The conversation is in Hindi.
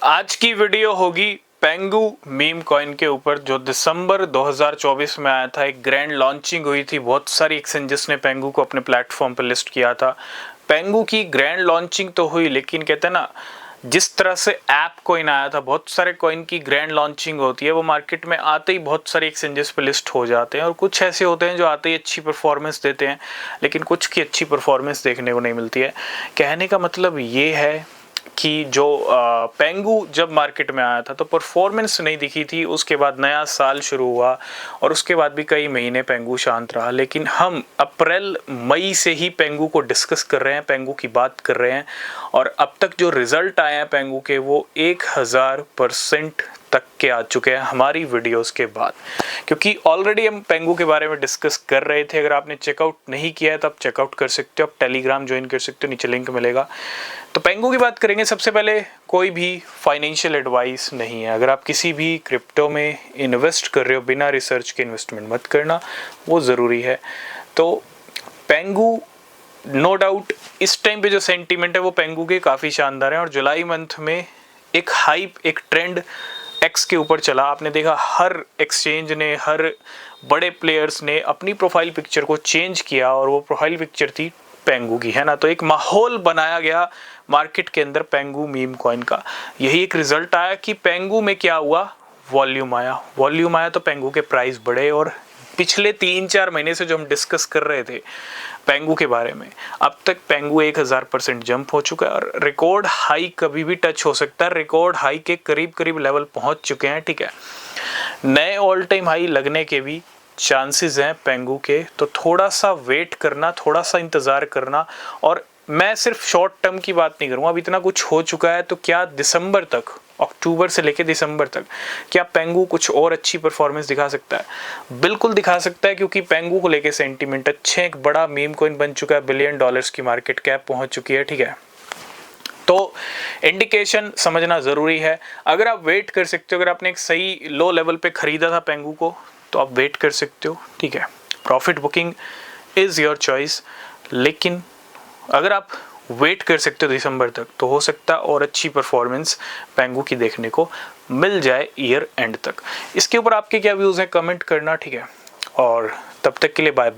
आज की वीडियो होगी पेंगू मीम कॉइन के ऊपर, जो दिसंबर 2024 में आया था। एक ग्रैंड लॉन्चिंग हुई थी, बहुत सारी एक्सचेंजेस ने पेंगू को अपने प्लेटफॉर्म पर लिस्ट किया था। पेंगू की ग्रैंड लॉन्चिंग तो हुई, लेकिन कहते हैं ना, जिस तरह से ऐप कॉइन आया था, बहुत सारे कॉइन की ग्रैंड लॉन्चिंग होती है, वो मार्केट में आते ही बहुत सारे एक्सचेंजेस पे लिस्ट हो जाते हैं। और कुछ ऐसे होते हैं जो आते ही अच्छी परफॉर्मेंस देते हैं, लेकिन कुछ की अच्छी परफॉर्मेंस देखने को नहीं मिलती है। कहने का मतलब ये है कि जो पेंगू जब मार्केट में आया था तो परफॉर्मेंस नहीं दिखी थी। उसके बाद नया साल शुरू हुआ और उसके बाद भी कई महीने पेंगू शांत रहा, लेकिन हम अप्रैल मई से ही पेंगू को डिस्कस कर रहे हैं, पेंगू की बात कर रहे हैं। और अब तक जो रिजल्ट आए हैं पेंगू के, वो 1000% तक के आ चुके हैं हमारी वीडियोस के बाद, क्योंकि ऑलरेडी हम पेंगू के बारे में डिस्कस कर रहे थे। अगर आपने चेकआउट नहीं किया है तो आप चेकआउट कर सकते हो, आप टेलीग्राम ज्वाइन कर सकते हो, नीचे लिंक मिलेगा। तो पेंगू की बात करेंगे। सबसे पहले, कोई भी फाइनेंशियल एडवाइस नहीं है। अगर आप किसी भी क्रिप्टो में इन्वेस्ट कर रहे हो, बिना रिसर्च के इन्वेस्टमेंट मत करना, वो ज़रूरी है। तो पेंगू नो डाउट इस टाइम पे जो सेंटीमेंट है वो पेंगू के काफ़ी शानदार है। और जुलाई मंथ में एक हाइप, एक ट्रेंड एक्स के ऊपर चला। आपने देखा हर एक्सचेंज ने, हर बड़े प्लेयर्स ने अपनी प्रोफाइल पिक्चर को चेंज किया, और वो प्रोफाइल पिक्चर थी पेंगू की, है ना। तो एक माहौल बनाया गया मार्केट के अंदर पेंगू मीम कॉइन का। यही एक रिजल्ट आया कि पेंगू में क्या हुआ, वॉल्यूम आया तो पेंगू के प्राइस बढ़े। और पिछले 3-4 महीने से जो हम डिस्कस कर रहे थे पेंगू के बारे में, अब तक पेंगू 1000% जंप हो चुका है। और रिकॉर्ड हाई कभी भी टच हो सकता है, रिकॉर्ड हाई के करीब करीब लेवल पहुंच चुके हैं, ठीक है। नए ऑल टाइम हाई लगने के भी चांसेस हैं पेंगू के। तो थोड़ा सा वेट करना, थोड़ा सा इंतज़ार करना। और मैं सिर्फ शॉर्ट टर्म की बात नहीं करूँगा, अब इतना कुछ हो चुका है तो क्या दिसंबर तक, अक्टूबर से लेकर दिसंबर तक, क्या पेंगू कुछ और अच्छी परफॉर्मेंस दिखा सकता है? बिल्कुल दिखा सकता है, क्योंकि पेंगू को लेके सेंटीमेंट अच्छे, एक बड़ा मीम कॉइन बन चुका है, $1 बिलियन की मार्केट कैप पहुंच चुकी है, ठीक है। तो इंडिकेशन समझना ज़रूरी है। अगर आप वेट कर सकते हो, अगर आपने एक सही लो लेवल पे ख़रीदा था पेंगू को, तो आप वेट कर सकते हो, ठीक है। Profit booking is your choice. लेकिन अगर आप वेट कर सकते हो दिसंबर तक, तो हो सकता है और अच्छी परफॉर्मेंस पेंगू की देखने को मिल जाए ईयर एंड तक। इसके ऊपर आपके क्या व्यूज़ हैं, कमेंट करना, ठीक है। और तब तक के लिए बाय बाय।